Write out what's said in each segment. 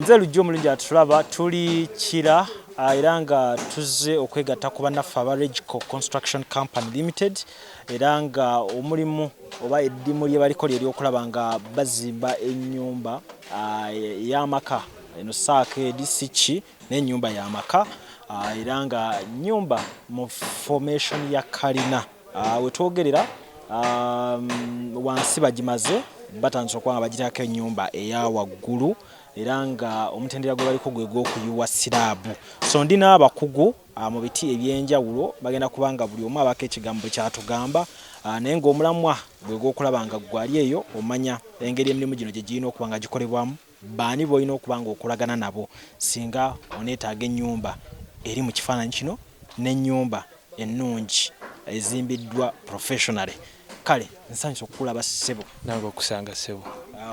Nze lujjo mulungi atulaba tuli kira era nga tuzze okwegatta ku bannaffe aba REGICO Construction Company Ltd era nga omulimu oba eddimu lye baliko ly'okulaba nga bazimba ennyumba y'amaka eno saako edisiki n'ennyumba y'amaka era nga nnyumba mu formation ya Karina we twogerera wansi bagimaze batandise okuba nga bagiteekako ennyumba eya waggulu era nga omutendera gwe baliko gwe gw'okuyuwa siraabu. So ndi n'abakugu mu biti ebyenjawulo bagenda kubanga buli omu abako ekigambo kyatugamba naye ng'omulamwa gwe gw'okulaba nga gwali eyo omanya engeri emirimu gino gye girina okuba nga gikolebwamu baani b'olina okuba nga okolagana nabo singa oneetaaga ennyumba eri mu kifaananyi kino n'ennyumba ennungi ezimbiddwa professionally. Kale nsanyusa okukulaba ssebo. Nange okusanga ssebo.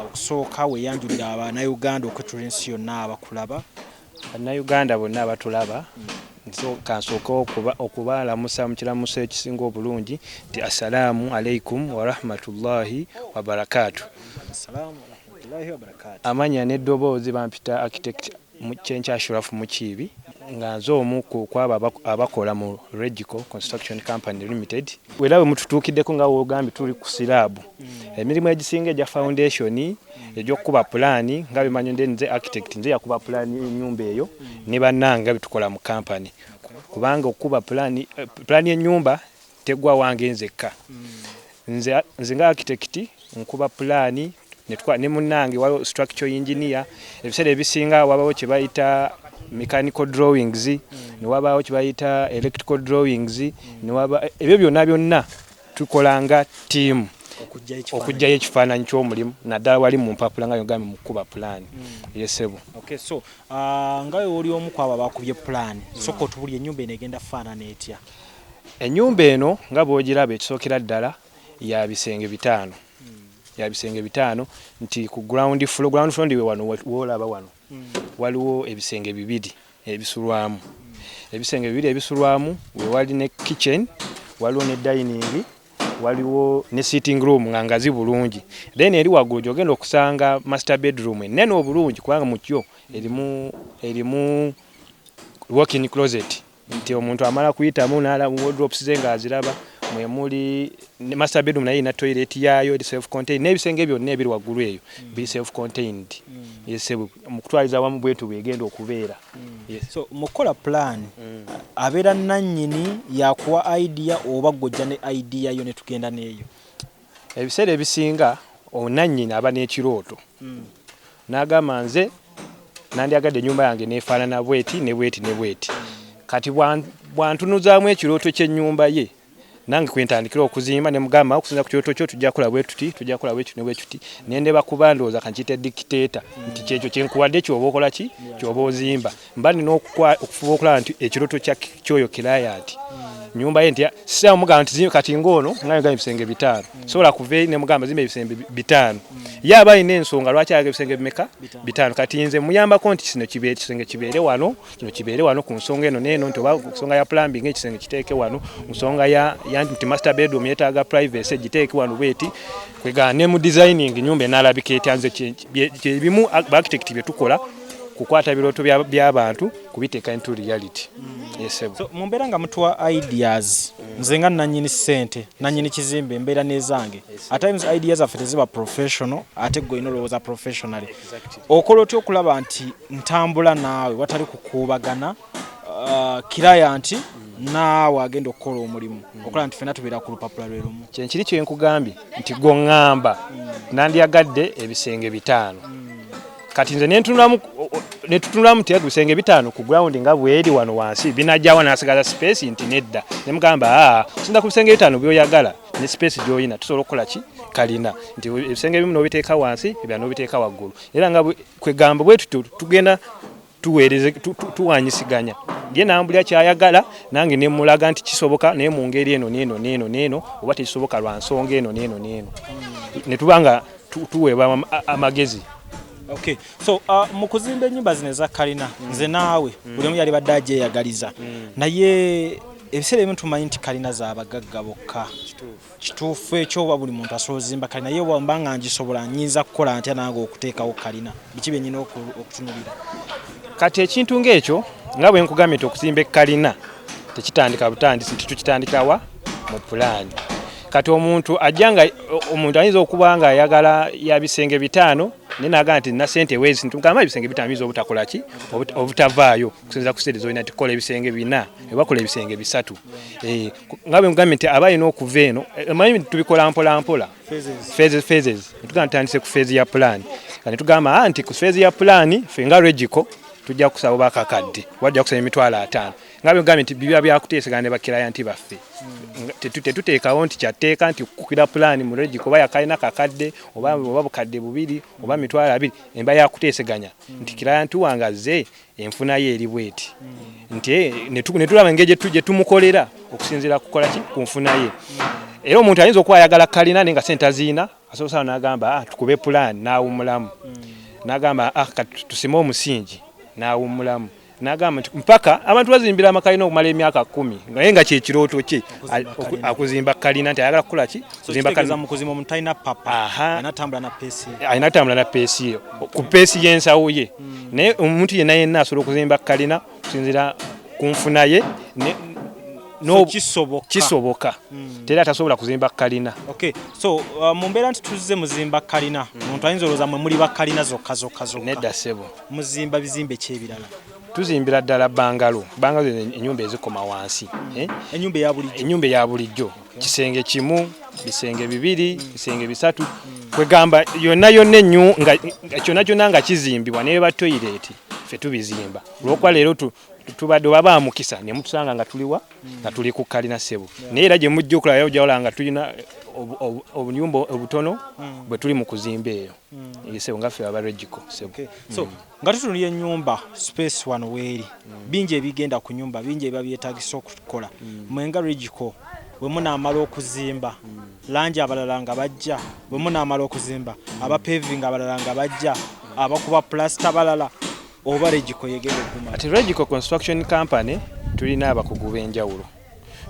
Okusooka weeyanjulira Abannayuganda okwetula ensi yonna abakulaba. Bannayuganda bonna abatulaba kansooka okubalamusa mu kiramuso ekisinga obulungi nti assalaamu alaikum wa rahmatullahi wa barakaatu. Amanya n'eddoboozi bampita architect Kyenkya Ashurafu Mukiibi nga nze omu ku abo abakola mu REGICO Construction Company Ltd. Era bwe mututuukiddeko nga wogambye tuli ku siraabu. Emirimu egisinga egya foundation egy'okukuba pulaani nga bimanyi nze architect nze yakuba pulaani y'ennyumba eyo ne bannanga bitukola mu company. Kubanga okukuba pulaani y'ennyumba tegwa wange nzekka. Nze nga architect nkuba pulaani ne munnange waliwo structural engineer ebiseera ebisinga wabawo kye bayita mechanical drawings ne wabaawo kye bayita electrical drawings ne waba ebyo byonna tukolanga team okujjayo ekifaananyi ky'omulimu naddala wali mu mpapula nga yogambye mu kukuba pulaani yesebo. Okay, so nga we oli omu ku abo abakubye pulaani sooka otubulye ennyumba eno egenda faanana etya? Ennyumba eno nga bw'ogiraba ekisookera ddala ya bisenge bitaano. Ya bisenge bitaano nti ku ground floor ndiwe wano wolaba wano waliwo ebisenge bibiri ebisulwamu. Ebisenge bibiri ebisulwamu we wali ne kitchen, waliwo ne dining, waliwo ne sitting room nga ngazi bulungi. Then eri waggulu gy'ogenda okusanga master bedroom ennene obulungi kubanga mu kyo erimu walk-in closet nti omuntu amala kuyitamu n'alaba wardrobes ze ng'aziraba mwe muli master bedroom naye ina toilet yayo self contained n'ebisenge byonna ebiri waggulu eyo biri self contained. Yesebo mu kutwaliza wamu bwetu bwegenda okubeera. So mukola plan abeera nannyini yakuwa idea oba gojja ne idea yo ne tugenda n'eyo? Ebiseera ebisinga onannyini aba n'ekirooto n'agamba nze nandyagadde ennyumba yange neefaanana bweti ne bweti ne bweti kati bwantunuzaamu ekirooto ky'ennyumba ye nange kwentandikira okuzimba ne mugamba okusinza ku kyoto kyo tujja kola bwetuti tujja kola bwetuti ne bwetuti nende bakubandooza kankiyita dictator nti kyekyo kyenkuwadde kyoba okola ki kyoba ozimba mba nina okufuba okulaba nti ekirooto kyoyo client nyumba ye nti sisa mugamba nti kati ng'ono nga yogambye ebisenge bitaano sobola kuva ne mugamba zimba ebisenge bitaano ye aba alina ensonga lwaki alaga ebisenge bimeka bitaano kati nze muyambako nti kino ekisenge kibeere wano kino kibeere wano ku nsonga eno n'eno nti oba ku nsonga ya plumbing ekisenge kiteeke wano ku nsonga ya nti master bedroom yeetaaga privacy giteeke wano bweti kwegana ne mu designing nyumba enaalabika etya nze kyebimu architect bye tukola kukwata birooto by'abantu kubiteeka into reality. Yesebo. So mumbeera nga mutuwa ideas nze nga nannyini ssente nannyini kizimbe embeera n'ezange at times ideas zaffe teziba professional ate gwe olina olowooza professionally. Okola otya okulaba nti ntambula naawe watali kukuubagana client naawe agenda okukola omulimu okola nti ffenna tubeera ku lupapula lwe lumu? Kyenkiri kye nkugambye nti goŋŋamba nandyagadde ebisenge bitaano kati nze netutunulamu nti ebisenge bitaano ku ground nga bweri wano wansi binajjawa n'asigaza space nti nedda ne mugamba osinza ku bisenge bitaano byoyagala ne space gy'olina tusobola okukola ki Karina nti ebisenge ebimu n'obiteeka wansi ebirala n'obiteeka waggulu era nga kwegamba bwetu tugenda tuweereze tuwanyisiganya ye nambulya kyayagala nange ne mulaga nti kisoboka naye mu ngeri eno n'eno oba tekisoboka lwa nsonga eno n'eno ne tubanga tuweebwa amagezi. Okay, so mu kuzimba ennyumba zino eza Karina nze naawe buli omu yali badde agyeyagaliza naye ebiseera ebimu tumanyi nti kalina z'abagagga bokka kituufu ekyo oba buli muntu asobola ozimba kalina ye wamba nga ngisobola nyinza kukola ntya nange okuteekawo kalina biki bye nnina okutunulira kati ekintu ng'ekyo nga bwe nkugambye nti okuzimba ekkalina tekitandika butandisi titukitandikawa mu pulaani kati omuntu ayinza okuba nga ayagala ya bisenge 5 naye n'agamba nti nina ssente weezi ntugamba ebisenge 5 biza obutakola ki obutavaayo kusinziira ku ssente z'olina tukola ebisenge 4 ebakola ebisenge 3 nga bwe nkugambye nti aba alina okuva eno manyi tubikola mpola phases netugamba tutandise ku phase ya pulaani kati tugamba nti ku phase ya pulaani ffe nga REGICO tujja kusaba bakakadde wajja kusaba emitwalo 5 nga bwe nkugambye nti biba byakuteesegana ne bakirayanti baffe tetuteekawo nti kyatteeka nti kukira pulaani mu REGICO oba yakalina kakadde oba bukadde 2 oba mitwalo 2 emba yakuteeseganya nti kirayanti wange azze enfuna ye eri bweti nti netulaba engeri gye tumukolera okusinziira kukola ki ku nfuna ye era omuntu ayinza okuba ayagala kalina naye nga ssente aziina asobola n'agamba tukube pulaani n'awummulamu n'agamba tusime omusingi n'awummulamu n'agamba nti mpaka abantu bazimbira amakalina okumala emyaka 10 naye nga kyekirooto kye akuzimba kalina nti ayagala kukola ki kuzimba kalina mu kuzimba omuntu alina papa anatambula na peesi yo ku peesi y'ensawo ye naye omuntu yenna asobola okuzimba kalina okusinziira ku nfuna ye kisoboka tera tasobola kuzimba kalina so mu mbeera nti tuzze muzimba kalina omuntu ayinza olowooza mwe muli bakalina zokka nedda ssebo muzimba bizimbe kyebirala tuzimbira ddala bangalo ennyumba ezikoma wansi ennyumba eya bulijjo kisenge kimu bisenge 2 bisenge 3 kwegamba yonna kyonna nga kizimbibwa naye ba toilet ffe tubizimba olwokuba leero tubadde baba mukisa ne mutusanga nga tuliwa nga tuli ku kalina ssebo naye era gye mujja okulaba ojawula nga tulina obunyumba obutono bwe tuli mu kuzimba eyo ssebo nga ffe aba REGICO ssebo so nga tutunulira ennyumba space wano weeri bingi ebigenda ku nyumba bingi ebiba byetaagisa okukola mwenga REGICO bwe munaamala okuzimba langi abalala nga bajja bwe munaamala okuzimba aba paving abalala nga bajja abakuba plasta balala oba REGICO yegenda okuma ati REGICO Construction Company tulina abakugu b'enjawulo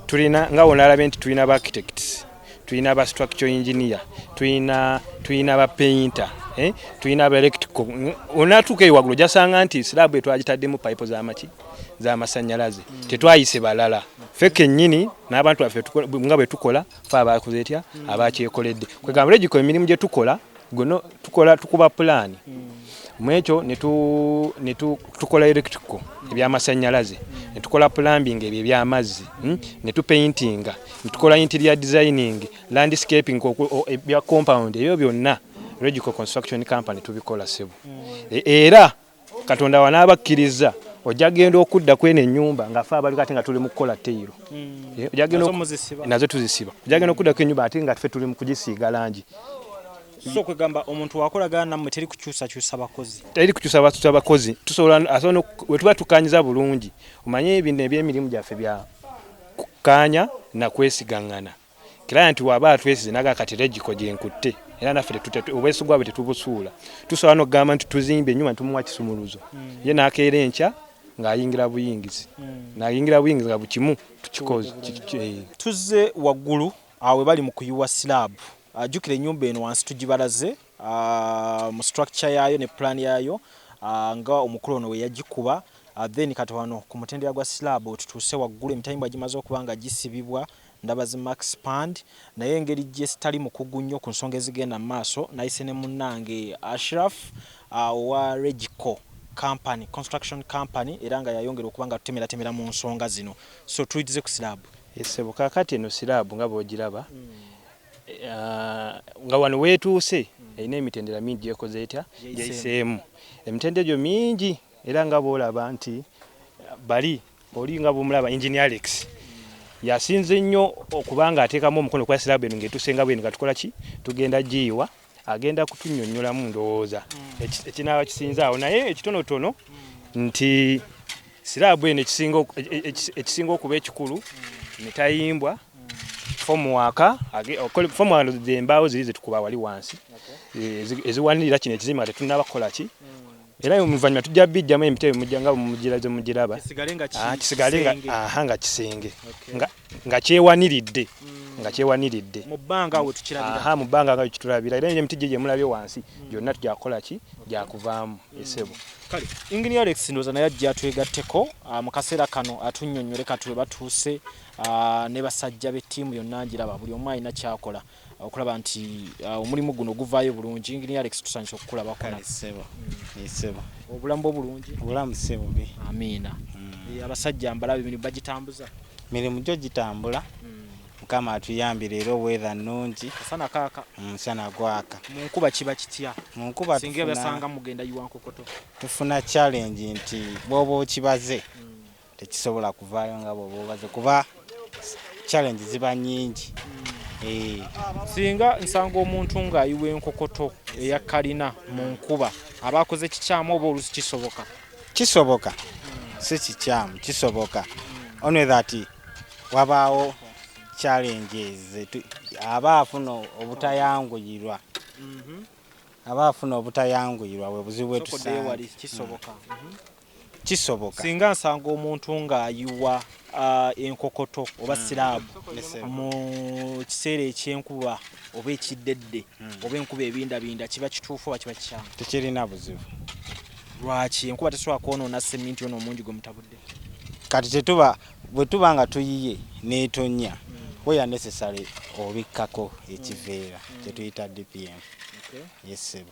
tulina nga wonalabe nti tulina aba architects tulina aba structural engineer tulina aba painter tulina aba electrical onatuuka ewaggulu jasanga nti slab etwagitaddemu pipe z'amasannyalaze tetwayise balala ffe kennyini n'abantu baffe nga bwe tukola fe abakoze etya abakyekoledde kwegamba REGICO emirimu gye tukola tukuba pulaani mwekyo tukola electrical ebyamasannyalaze netukola plumbing ebyo ebyamazzi netupaintinga netukola interior designing landscaping ebya compound ebyo byonna REGICO Construction Company tubikola ssebo era Katonda wanabakkiriza ojja genda okudda kwene ennyumba nga ffe abali kati nga tuli mu kukola teyiro nazo tuzisiba ojja genda okudda kw'ennyumba ate nga ffe tuli mu kugisiiga langi so kwegamba omuntu wakolagana nammwe teri kukyusa bakozi tusobola we tuba tukanyiza bulungi omanye bino ebyemirimu gyaffe bya kukanya na kwesigaŋŋana kira nti waba atwesize naga kati REGICO gyenkutte era naffe obwesigwa bwe tetubusuula tusobola n'okugamba nti tuzimbe ennyumba ntumuwa kisumuluzo ye n'akeera enkya ng'ayingira buyingizi nga bukimu tukikoze tuzze waggulu awe bali mu kuyiwa silaabu ajukira ennyumba eno wansi tugibalaze mu structure yayo ne plan yayo nga omukulu ono we yagikuba then kati wano ku mutendera gwa slab tutuuse waggulu emitayimbwa gimaze okuba nga gisibibwa ndaba zi max pand naye engeri gye sitali mukugu nnyo ku nsonga ezigenda mu maaso nayise ne munnange Ashraf wa REGICO Construction Company era nga yayongera okuba nga tutemera mu nsonga zino so tuyize ku slab esebo kakati eno slab nga bw'ogiraba nga wano weetuuse erina emitendera mingi gyekoze etya gyayiseemu emitendera egyo mingi era nga boolaba nti bali oli nga bwomulaba engineer Alex yasinze nnyo okuba nga ateekamu omukono kwa slab eno ng'etusenga bwenu nga tukola ki tugenda giyiwa agenda kutunnyonnyolamu ndowooza ekinaaba kisinzaawo naye ekitonotono nti slab eno ekisinga okuba ekikulu mitayimbwa fomuwaka embaawo ziri zetukuba wali wansi eziwanirira kino ekizimba tetunaba kukola ki era omuvanyuma tujja bijjamu emitebe mujjanga mugiraba kisigale nga kisenge nga kyewaniridde mu bbanga we tukirabira mu bbanga nga kitulabira era emiti gye mulabye wansi gyonna tujja kukola ki gyakuvaamu esebo kale Engineer Alex ndoza naye ajja twegatteko mu kaseera kano atunnyonnyole kati we batuuse ne basajja b'ettiimu yonna ngiraba buli omu alina kyakola okulaba nti omulimu guno guvaayo bulungi. Engineer Alex tusanyusa okukulabako Isebo obulamu bulungi obulamu si bubi amiina abasajja mbalabe emirimu bagitambuza mirimu gyo gitambula Mukama atuyambire era weather nnungi sana kaaka musana gwaka mu nkuba kiba kitya mu nkuba singa basanga mugenda yiwa nkokoto tufuna challenge nti bwoba okibaze tekisobola kuvaayo nga bwoba obaze kuba challenge ziba nyingi singa nsanga omuntu ng'ayiwa enkokoto eya Karina mu nkuba abakoze kikyamu oba olusi kisoboka si kikyamu kisoboka only that wabaawo challenges abafuna obutayanguyirwa we buzibu bwetusanga kisoboka singa nsanga omuntu ng'ayiwa enkokoto oba sirabu mu kiseera ekyenkuba oba ekiddedde oba enkuba ebindabinda kiba kituufu oba kiba kikyamu tekirina buzibu lwaki enkuba tesobola kwonoona seminti ono omungi gwe mutabudde kati bwe tuba nga tuyiye n'etonya we are necessary obikkako ekiveera kyetuyita DPM yesebo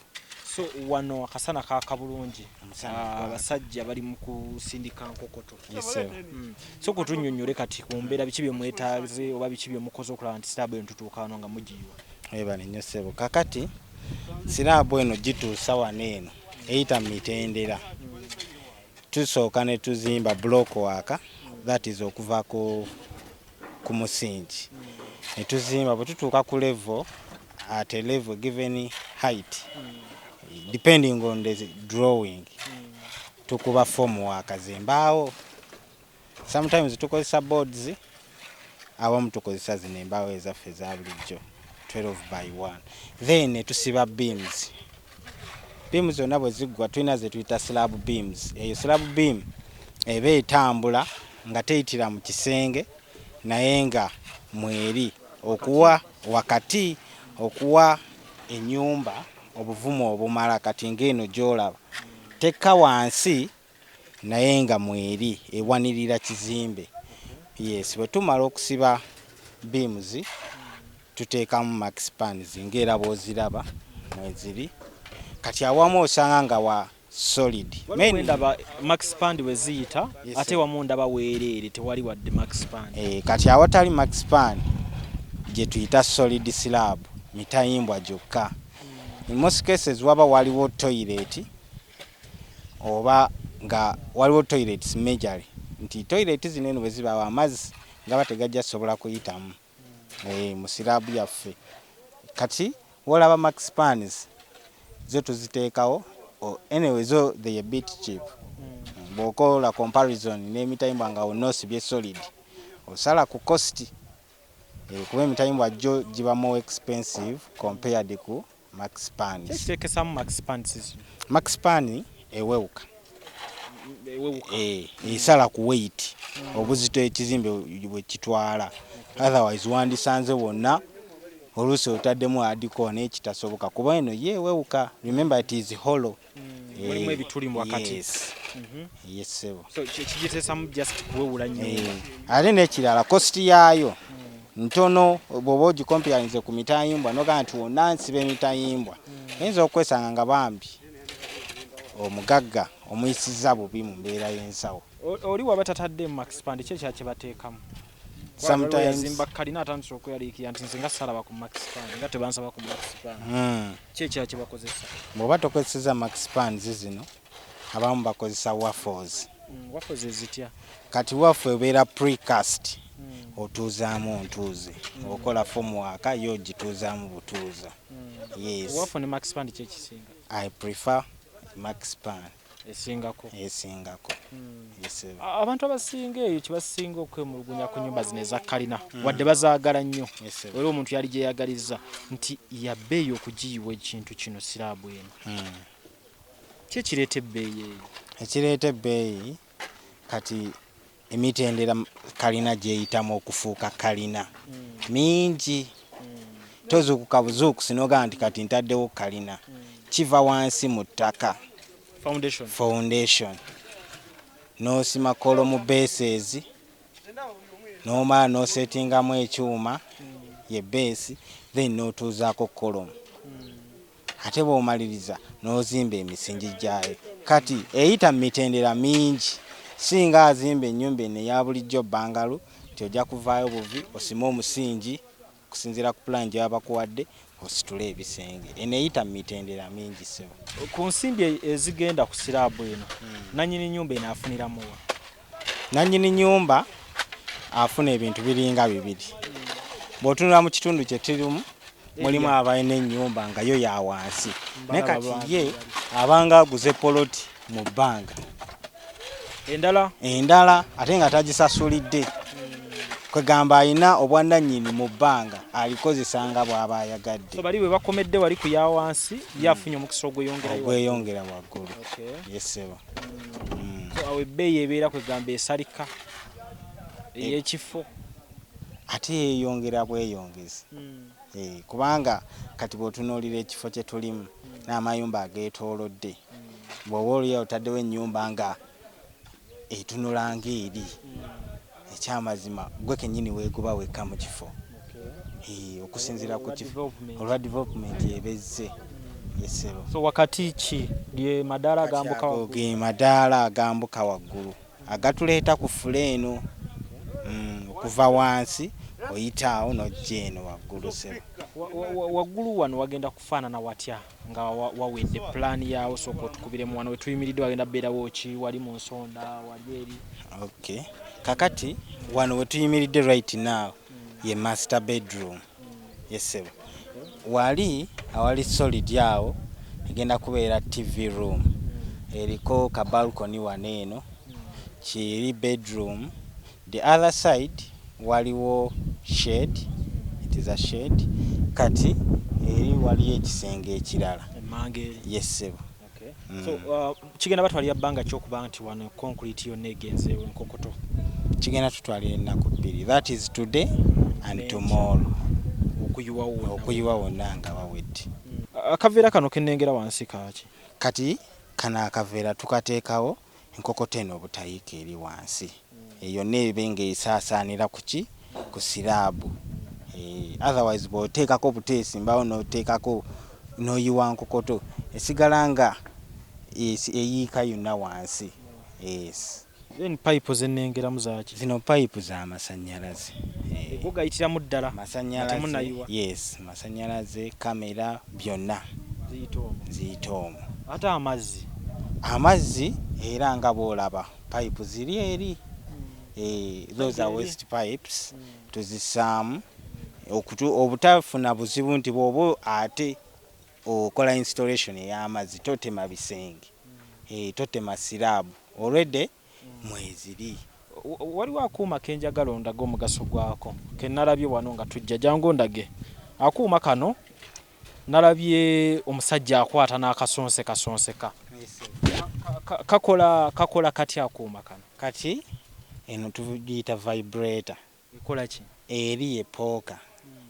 so wano akasana kaaka bulungi abasajja bali mu kusindika nkokoto yesebo so kutunnyonnyole kati ku mbeera biki bye mwetaaze oba biki bye mukoze okulaba nti siraabu eno tutuuka wano nga mugiyiwa ebale nnyo ssebo kakati siraabu eno gituusa wano eno eyita mu mitendera tusooka ne tuzimba block waka that is okuva ku musingi ne tuzimba bwe tutuuka ku level at a level given height depending on the drawing tukuba form waka zembaawo sometimes tukozesa boards awamu tukozesa zino embaawo ezaffe za bulijjo 12 by 1 then tusiba beams zonna bwe ziggwa tulina ze tuyita slab beams eyo slab beam eba etambula nga teyitira mu kisenge naye nga mweri okuwa wakati okuwa ennyumba obuvumu obumala kati ng'eno gy'olaba tekka wansi naye nga mweri ewanirira kizimbe yes bwe tumala okusiba beams tuteekamu max pans ng'era bw'oziraba mweziri kati awamu osanga nga wa solid ndaba max pand we ziyita ate wamu ndaba weereere tewali wadde max pand kati awatali max pand gye tuyita solid slab mitayimbwa gyokka in most cases waba waliwo toilet oba nga waliwo toilets majorly nti toilet zino eno bwe zibaawo amazzi ngaba tegajja sobola kuyitamu mu slab yaffe kati wolaba max pands zo tuziteekawo anyway zo they a bit cheap bw'okola comparison n'emitayimbwa nga onoosibye solid osala ku cost kuba emitayimbwa gyo giba more expensive compared ku max pan kitekesamu max pans max pan ewewuka esala ku weight obuzito ekizimbe bwe kitwala otherwise wandisanze wonna oluusi otaddemu adiko n'ekitasoboka kuba eno yeewewuka remember it is hollow mulimu ebituli mu wakati yes sebo so kigiteesamu just kuwewula nnyo ate n'ekirala cost yaayo ntono bw'oba ogikomparinze ku mitayimbwa nogaa nti wonna nsiba emitayimbwa ayinza okwesanga nga bambi omugagga omuyisiza bubi mu mbeera y'ensawo oli waba tatadde max pand kye kya bateekamu sometimes zimba Karina atandise okweyaliikira nti nze nga salaba ku max pand nga tebansaba ku max pand kye kya bakozesa bw'oba tokozeseza max pands zino abamu bakozesa waffles ezitya kati waffle ebeera precast otuuzaamu ntuuze okola fomu waka yo gituuzaamu butuuza yes waffle ne max pand kye kisinga I prefer max pan esingako yes abantu abasinga eyo kibasinga okwemulugunya ku nnyumba zino eza Karina wadde bazaagala nnyo era omuntu yali gyeyagaliza nti yabbeeyo okugiyiwa ekintu kino siraabu eno Kye kireeta ebbeeyi eyo? Ekireeta ebbeeyi kati emitendera kalina gyeyitamu okufuuka kalina mingi. Tozuukuka buzuukusi n'ogamba nti kati ntaddewo kalina. Kiva wansi mu ttaka. Foundation. N'osima kolomu bases, n'omala n'osetingamu ekyuma ye base, then n'otuuzaako kolomu. Ate bw'omaliriza n'ozimba emisingi gyayo. Kati eyita mu mitendera mingi. Singa azimba ennyumba eno eya bulijjo bbangalu, nti ojja kuvaayo buvi osime omusingi kusinziira ku plan gy'abakuwadde ositule ebisenge. Eno eyita mu mitendera mingi sebo. Ku nsimbi ezigenda ku siraabu eno, nannyini nnyumba eno afuniramu wa? Nannyini nnyumba afuna ebintu biringa bibiri. Bw'otunula mu kitundu kye turimu, mulimu abalina ennyumba nga yo ya wansi. Naye kati ye abanga aguze poloti mu bbanga. Endala ate nga tagisasulidde. Kwegamba alina obwannannyini mu bbanga alikozesa nga bw'aba ayagadde. So bali bwe bakomedde wali ku ya wansi yafunye omukisa ogweyongera waggulu. Yesebo. So awo ebbeeyi ebeera kwegamba esalika ey'ekifo. Ate yeeyongera bweyongezi. Kubanga kati bw'otunuulira ekifo kye tulimu n'amayumba ageetoolodde, bw'oba oli otaddewo ennyumba nga etunula ng'eri, ekyamazima gwe kennyini weegoba wekka mu kifo. Okusinziira ku kifo olwa development ebezze. Yesebo. So wakati ki lye madaala agambuka waggulu? Ge madaala agambuka waggulu agatuleeta ku fuleeno, okuva wansi oyitaawo n'ojja eno waggulu sebo. Waggulu wano wagenda kufaanana watya nga wawedde pulaani yaawo? Sooka otukubiremu wano we tuyimiridde wagenda beerawo ki? Wali mu nsonda, wali eri? Okay. Kakati wano we tuyimiridde right now ye master bedroom. Yesebo. Wali awali solid awo egenda kubeera TV room. Eriko ka balcony wano eno. Kiri bedroom. The other side waliwo shade. It is a shade. Kati eri wali ekisenge ekirala. Emange. Yesebo. So kigenda batwalira bbanga ki okuba nti wano concrete yonna egenzeewo enkokoto? Kigenda tutwalira ennaku bbiri. That is today and tomorrow. Okuyiwa wonna nga wawedde. Akaveera kano kennengera wansi kaaki? Kati kano akaveera tukateekawo enkokoto eno obutayiika eri wansi. Eyo neebe ng'esaasaanira ku ki? Ku siraabu. Otherwise bw'oteekako buteesimbawo n'oteekako n'oyiwa nkokoto esigala nga eyiika yonna wansi. Yes. Then pipe zennengeramu zaaki? Zino pipe za masannyalaze. Go gayitiramu ddala? Masannyalaze. Yes, masannyalaze, kamera byonna ziyita omwo. Ate amazzi? Amazzi era nga bw'olaba pipe ziri eri. Those are waste pipes. Tuzisaamu obutafuna buzibu nti bw'oba ate okola installation ey'amazzi totema bisenge. Totema siraabu. Already mweziri. Waliwo akuuma kenjagala ondaga omugaso gwako ke nalabye wano nga tujja, jangu ndage. Akuuma kano nalabye omusajja akwata n'akasonseka. Kakola kati akuuma kano? Kati eno tugiyita vibrator. Ekola ki? Eri epooka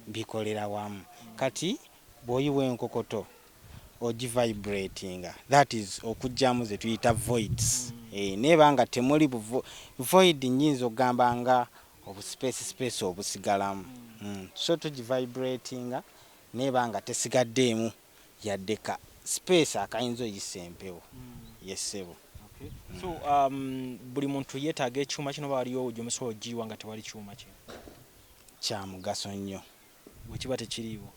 bikolera wamu. Kati bw'oyiwa enkokoto ogivibratinga, that is okujjamu ze tuyita voids. Neba nga temuli void nyinza okugamba nga obuspace obusigalamu. So tugivibratinga neba nga tesigaddeemu yadde ka space akayinza oyisa empewo. Yesebo. So buli muntu yeetaaga ekyuma kino waliwo ojomesa ogiwa nga tewali kyuma kino? Kya mugaso nnyo. Bwe kiba tekiriiwo?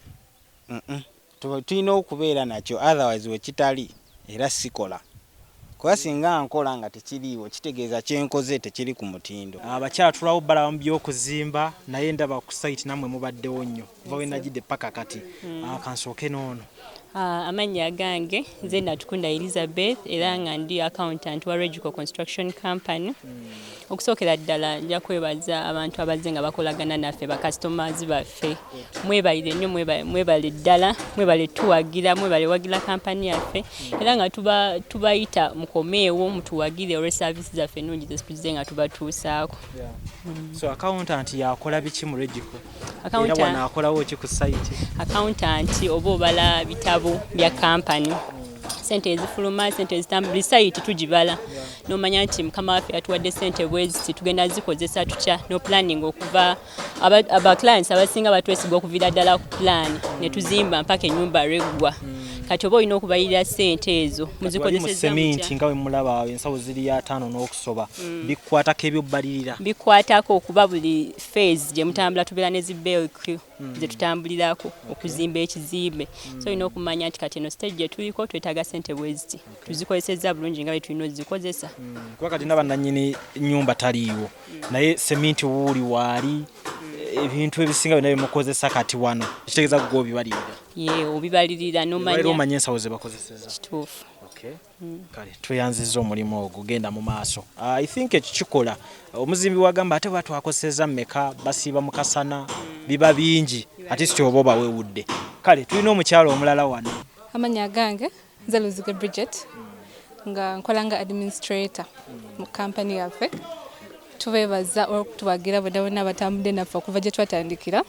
Tulina okubeera nakyo, otherwise we kitali era sikola. Kuba singa nkola nga tekiriiwo kitegeeza kyenkoze tekiri ku mutindo. Abakyala tulawo balaba mu by'okuzimba naye ndaba ku site nammwe mubaddewo nnyo kuva we najidde paka kati. Kansooke n'ono. Amanya gange nze Natukunda Elizabeth era nga ndi accountant wa REGICO Construction Company. Okusookera ddala nja kwebaza abantu abazze nga bakolagana naffe ba customers baffe. Mwebalire nnyo mwebale ddala, mwebale tuwagira, mwebale wagira kampani yaffe era nga tubayita mukomeewo mutuwagire olwe services zaffe ennungi zezituzze nga tubatuusaako. So accountant yakola biki mu REGICO? Era wanakolawo ki ku site? Accountant oba obala bitabo bya kampani. Sente ezifuluma, sente ezitambula, site tugibala. Nomanya nti mukama waffe yatuwadde sente bwezi tugenda zikozesa tutya no planning okuva aba clients abasinga batwesiga okuvira ddala ku plan ne tuzimba mpaka ennyumba regwa. Kati oba olina okubalira sente ezo muzikozeseza cement nga we mulaba ensawo ziri ya 5 n'okusoba bikwatako ebyobbalirira bikwatako okuba buli phase gye mutambula tubeera ne zibbeeku ze tutambulirako okuzimba ekizimbe so olina okumanya nti kati eno stage gye tuliko twetaaga sente bweziti tuzikozeseza bulungi nga bwe tulina ozikozesa kuba kati n'abannannyini nnyumba taliiwo naye cement wuuli waali ebintu ebisinga byonna bimukozesa kati wano kitegeeza gwe obibalirira obibalirira nomanya omanya ensawo ze bakozeseza kituufu kale tweyanziza omulimu ogwo genda mu maaso I think ekikikola omuzimbi wagamba ate batwakozeseza mmeka basiiba mu kasana biba bingi ate si oba obawewudde kale tulina omukyalo omulala wano amanya gange nze Luzige Bridget nga nkola nga administrator mu kampani yaffe tubeebaza okutuwagira bonna abatambudde naffe okuva gye twatandikira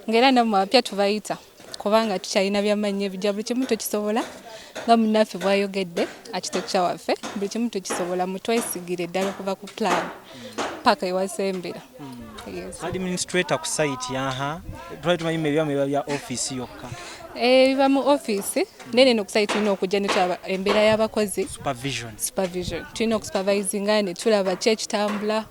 ng'era nammwe abapya tubayita kubanga tukyalina byamanya ebijja buli kimu tukisobola nga munnaffe bw'ayogedde architecture waffe buli kimu tukisobola mutwesigire ddala okuva ku plan paka ewasembera administrator ku site twali tumanyi ebyamu eba bya office yokka biba mu office nene no ku site tulina okujja ne tulaba embeera y'abakozi supervision tulina okusupervisinga ne tulaba ki ekitambula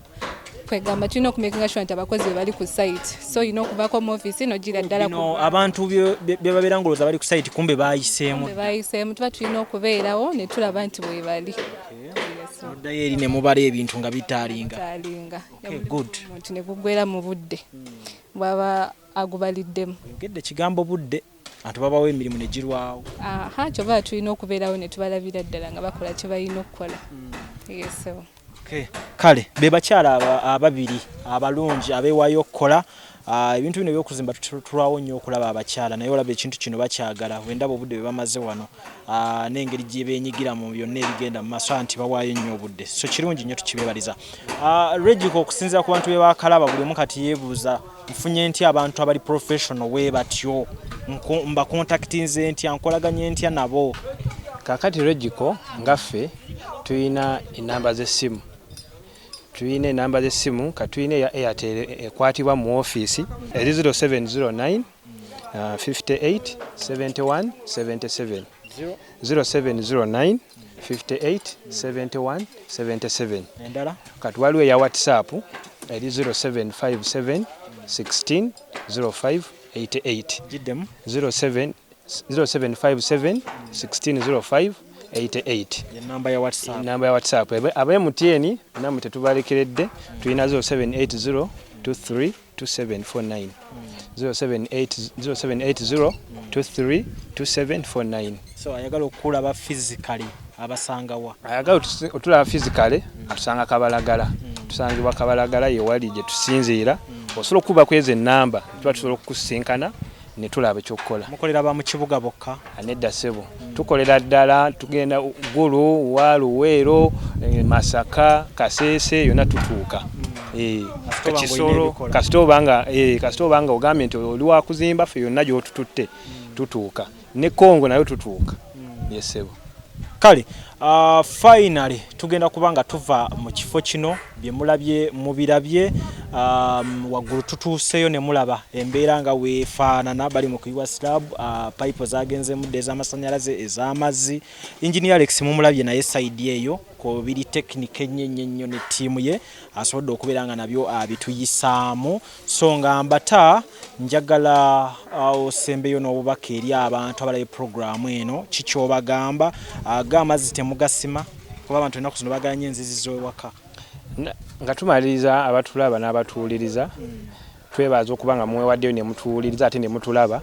kwegamba tulina okumakinga sure nti abakozi bali ku site so olina okuvaako mu office nogira ddala abantu bye babeera ngolooza bali ku site kumbe bayiseemu tuba tulina okubeerawo ne tulaba nti bwe bali oddayo eri ne mubala ebintu nga bitaalinga nti ne guggwera mu budde bw'aba agubaliddemu ogedde kigambo budde abantu babawo emirimu ne girwawo kyova tulina okubeerawo ne tubalabira ddala nga bakola kye balina okukola kale be bakyala ababiri abalungi abeewaayo okukola ebintu bino ebyokuzimba tulwawo nnyo okulaba abakyala naye olaba ekintu kino bakyagala wendaba obudde bwe bamaze wano n'engeri gye beenyigira mu byonna ebigenda mu maaso nti bawaayo nnyo obudde so kirungi nnyo tukibeebaliza REGICO okusinziira ku bantu be bakalaba buli omu kati yeebuuza nfunye ntya abantu abali professional we batyo mbakontaktinze ntya nkolaganye ntya nabo kakati REGICO ngaffe tulina enamba z'essimu tuyina enamba z'essimu katuyina eya Airtel ekwatibwa mu office eri 0709 58 71 77 0709 58 71 77 endala kati waliwo eya WhatsApp eri 0757 16 05 88 giddemu 0757 16 05 88 namba ya WhatsApp namba ya WhatsApp abe MTN namwe tetubalekeredde tulina 0780 23 2749 0780 23 2749 so ayagala okulaba physically abasangawa ayagala otulaba physically atusanga Kabalagala tusangibwa Kabalagala yewali gye tusinziira osobola okuba kweze namba tuba tusobola okusinkana ne tulaba ekyokukola mukolera ba mu kibuga bokka anedda sebo tukolera ddala tugenda Gulu Waluweero Masaka Kasese yonna tutuuka Kisoro kasitobanga ogambye nti oli wa kuzimba ffe yonna gy'otututte tutuuka ne Kongo nayo tutuuka yesebo kale finally tugenda kubanga tuva mu kifo kino bye mulabye mubirabye waggulu tutuuseyo ne mulaba embeera nga weefaanana bali mu kuyiwa slab pipe zagenze mudde ez'amasannyalaze ez'amazzi engineer Alex mumulabye naye side eyo ko biri technique ennyo ne ttiimu ye asobodde okubeera nga nabyo abituyisaamu so nga mbata njagala osembeyo n'obubaka eri abantu abalaye programu eno kikyobagamba ag'amazzi temugasima kuba abantu ennaku zino baganya enzizi z'ewaka nga tumaliriza abatulaba n'abatuwuliriza twebaza okuba nga mwewaddeyo ne mutuwuliriza ate ne mutulaba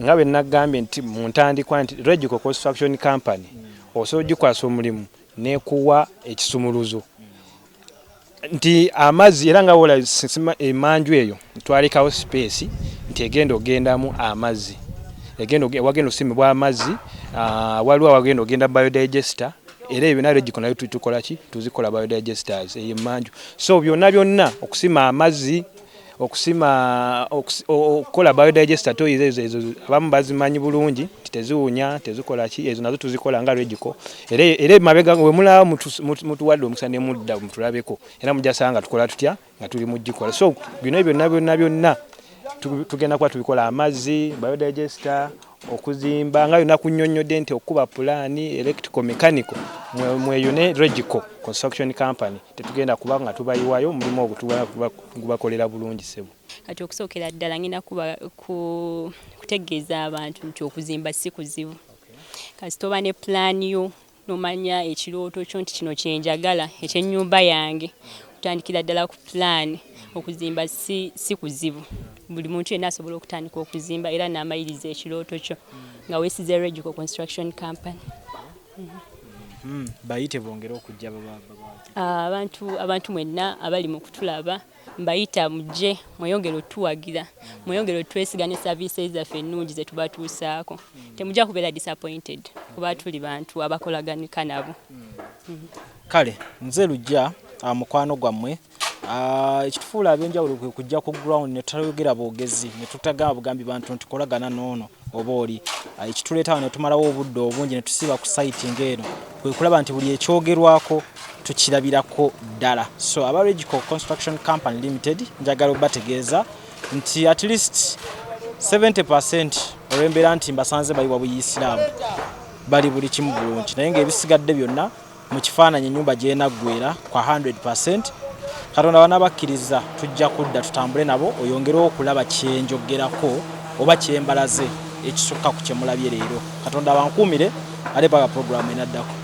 nga bwe nagambye nti mu ntandikwa nti REGICO Construction Company osobola ogikwasa omulimu n'ekuwa ekisumuluzo nti amazzi era nga wola emanju eyo twalekawo space nti egenda ogendamu amazzi wagenda osimibwa amazzi waliwo wagenda ogenda biodigester era ebyo na REGICO nayo tukola ki tuzikola biodigesters emanju so byonna okusima amazzi okukola biodigester toys ezo abamu bazimanyi bulungi teziwunya tezikola ki ezo nazo tuzikola nga REGICO era mabega we mulaba mutuwadde omukisa ne mudda mutulabeko era mujasanga tukola tutya nga tuli mugikola so bino byonna tugenda kuba tubikola amazzi biodigester okuzimba nga yonna kunnyonnyodde nti okuba pulaani electrical mechanical mweyo ne REGICO Construction Company tetugenda kuba nga tubayiwayo mulimu ogubakolera bulungi sebo kati okusookera ddala ngina kutegeeza abantu nti okuzimba si kuzibu kasita oba ne pulaani yo nomanya ekirooto kyo nti kino kyenjagala ekyennyumba yange kutandikira ddala ku pulaani okuzimba si kuzibu buli muntu yenna asobola okutandika okuzimba era n'amayiriza ekirooto kyo nga weesize REGICO Construction Company. Bayite bongera okujja abantu mwenna abali mu kutulaba mbayita mujje mweyongere otuwagira mweyongere otwesiga ne services zaffe ennungi ze tubatuusaako temujja kubeera disappointed kuba tuli bantu abakolaganika nabo. Kale nze lujja mukwano gwammwe ekitufuula ab'enjawulo kwe kujja ku ground ne tutayogera boogezi ne tutagamba bugambi bantu nti kolagana noono oba oli ekituleetawo ne tumalawo obudde obungi ne tusiba ku site ng'eno kwe kulaba nti buli ekyogerwako tukirabirako ddala. So aba REGICO Construction Company Ltd njagala obategeeza nti at least 70% olw'embeera nti mbasanze bali wa buyisiraamu bali buli kimu bulungi naye ng'ebisigadde byonna mu kifaananyi ennyumba gy'enaggwera kwa 100%. Katonda banabakkiriza tujja kudda tutambule nabo oyongerewo okulaba kyenjogerako oba kyembalaze ekisukka ku kyemulabye leero. Katonda bankuumire ale paka programu enaddako.